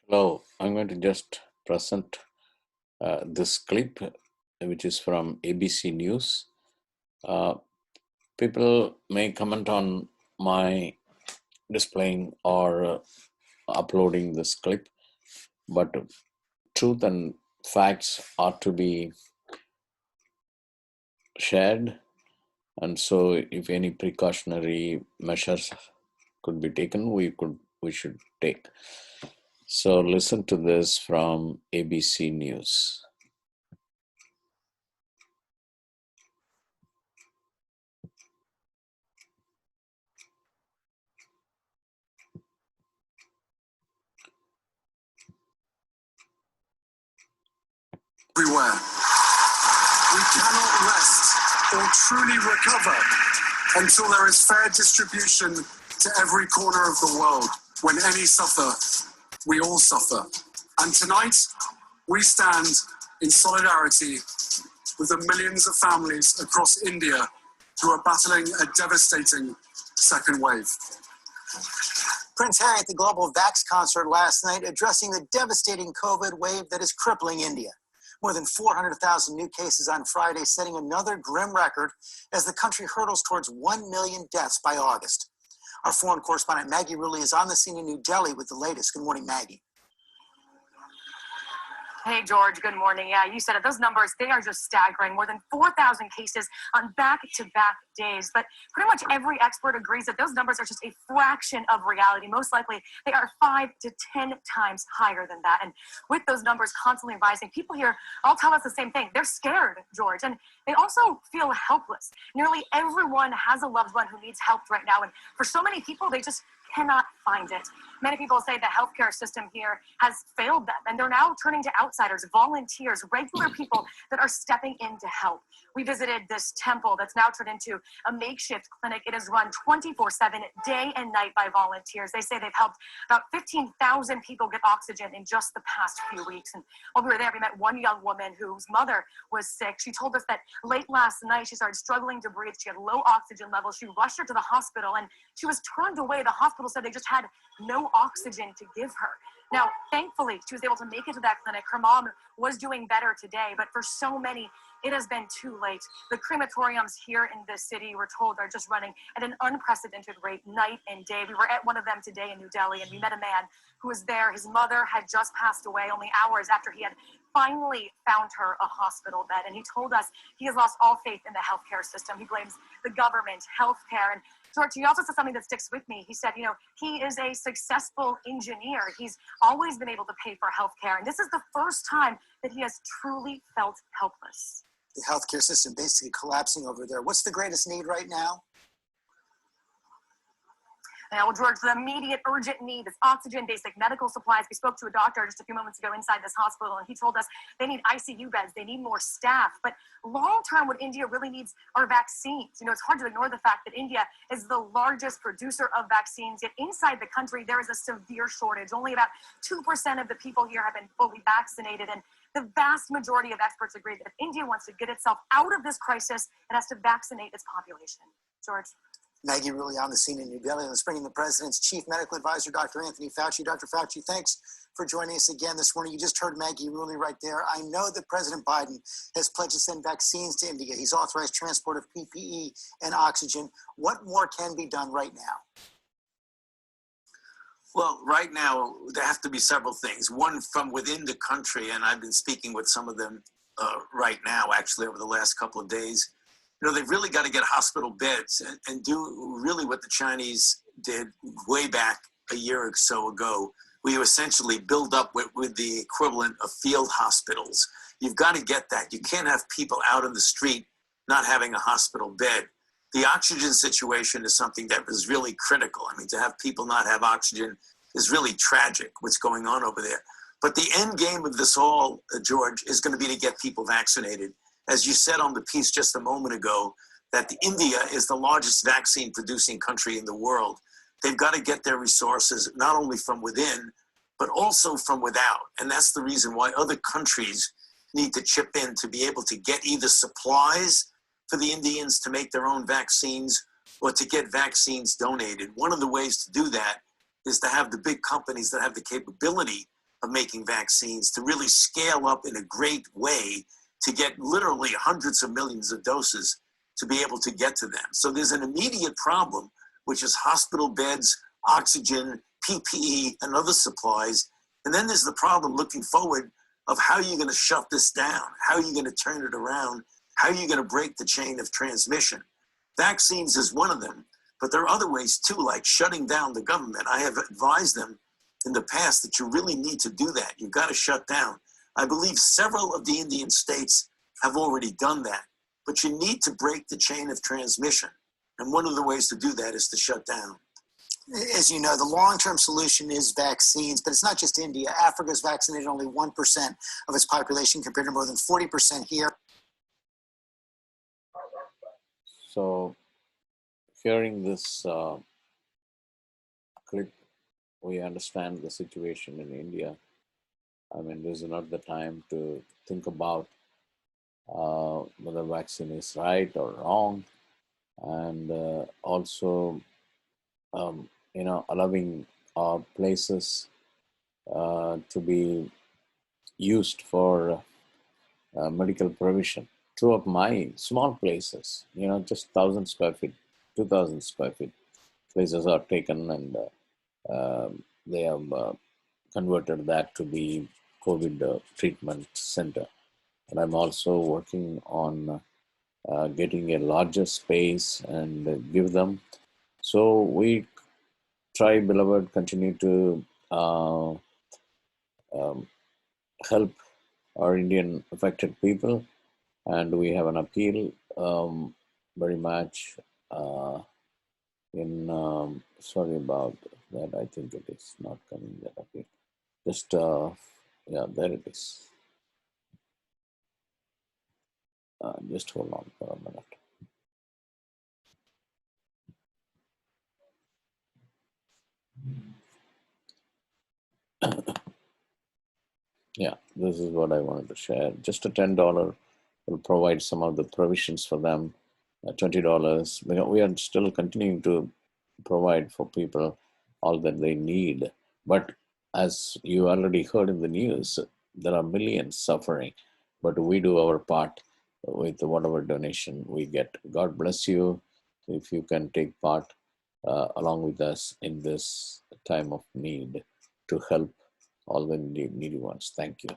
Hello, I'm going to just present this clip, which is from ABC News. Uh, People may comment on my displaying or uploading this clip, but truth and facts are to be shared. And so, if any precautionary measures could be taken, we should take. So, listen to this from ABC News. Everywhere. We cannot rest or truly recover until there is fair distribution to every corner of the world. When any suffer, we all suffer. And tonight, we stand in solidarity with the millions of families across India who are battling a devastating second wave. Prince Harry at the Global Vax concert last night addressing the devastating COVID wave that is crippling India. More than 400,000 new cases on Friday, setting another grim record as the country hurdles towards 1 million deaths by August. Our foreign correspondent Maggie Rulli is on the scene in New Delhi with the latest. Good morning, Maggie. Hey, George, good morning. Yeah, you said it. Those numbers, they are just staggering. More than 4,000 cases on back-to-back days. But pretty much every expert agrees that those numbers are just a fraction of reality. Most likely, they are 5 to 10 times higher than that. And with those numbers constantly rising, people here all tell us the same thing. They're scared, George, and they also feel helpless. Nearly everyone has a loved one who needs help right now. And for so many people, they just cannot find it. Many people say the healthcare system here has failed them, and they're now turning to outsiders, volunteers, regular people that are stepping in to help. We visited this temple that's now turned into a makeshift clinic. It is run 24/7, day and night by volunteers. They say they've helped about 15,000 people get oxygen in just the past few weeks. And while we were there, we met one young woman whose mother was sick. She told us that late last night, she started struggling to breathe. She had low oxygen levels. She rushed her to the hospital, and she was turned away. The hospital said they just had no oxygen to give her. Now, thankfully, she was able to make it to that clinic. Her mom was doing better today, but for so many, it has been too late. The crematoriums here in this city, we're told, are just running at an unprecedented rate night and day. We were at one of them today in New Delhi, and we met a man who was there. His mother had just passed away only hours after he had finally found her a hospital bed. And he told us he has lost all faith in the healthcare system. He blames the government, healthcare, and George, he also said something that sticks with me. He said, he is a successful engineer. He's always been able to pay for healthcare. And this is the first time that he has truly felt helpless. The healthcare system basically collapsing over there. What's the greatest need right now? Now, George, the immediate urgent need is oxygen, basic medical supplies. We spoke to a doctor just a few moments ago inside this hospital, and he told us they need ICU beds, they need more staff. But long-term, what India really needs are vaccines. It's hard to ignore the fact that India is the largest producer of vaccines, yet inside the country, there is a severe shortage. Only about 2% of the people here have been fully vaccinated, and the vast majority of experts agree that if India wants to get itself out of this crisis, it has to vaccinate its population. George? Maggie Rulli on the scene in New Delhi. Let's bring in the president's chief medical advisor, Dr. Anthony Fauci. Dr. Fauci, thanks for joining us again this morning. You just heard Maggie Rulli right there. I know that President Biden has pledged to send vaccines to India. He's authorized transport of PPE and oxygen. What more can be done right now? Well, right now, there have to be several things. One, from within the country, and I've been speaking with some of them right now, actually, over the last couple of days. They've really got to get hospital beds and do really what the Chinese did way back a year or so ago. We essentially build up with the equivalent of field hospitals. You've got to get that. You can't have people out in the street not having a hospital bed. The oxygen situation is something that is really critical. To have people not have oxygen is really tragic, what's going on over there. But the end game of this all, George, is going to be to get people vaccinated. As you said on the piece just a moment ago, that India is the largest vaccine producing country in the world. They've got to get their resources not only from within, but also from without. And that's the reason why other countries need to chip in to be able to get either supplies for the Indians to make their own vaccines or to get vaccines donated. One of the ways to do that is to have the big companies that have the capability of making vaccines to really scale up in a great way to get literally hundreds of millions of doses to be able to get to them. So there's an immediate problem, which is hospital beds, oxygen, PPE, and other supplies. And then there's the problem looking forward of how you're going to shut this down, how you're going to turn it around, how you're going to break the chain of transmission. Vaccines is one of them, but there are other ways too, like shutting down the government. I have advised them in the past that you really need to do that. You've got to shut down. I believe several of the Indian states have already done that, but you need to break the chain of transmission. And one of the ways to do that is to shut down. As you know, the long-term solution is vaccines, but it's not just India. Africa's vaccinated only 1% of its population compared to more than 40% here. So, hearing this clip, we understand the situation in India. I mean, this is not the time to think about whether vaccine is right or wrong, and also, allowing places to be used for medical provision. Two of my small places, just 1,000 square feet, 2,000 square feet places are taken, and they have converted that to be COVID treatment center. And I'm also working on getting a larger space and give them. So we try, beloved, continue to help our Indian affected people, and we have an appeal very much in sorry about that. I think it is not coming, that appeal. Just yeah, there it is. Just hold on for a minute. Yeah, this is what I wanted to share. Just a $10 will provide some of the provisions for them. $20. We are still continuing to provide for people all that they need. But as you already heard in the news, there are millions suffering. But we do our part with whatever donation we get. God bless you if you can take part along with us in this time of need to help all the needy ones. Thank you.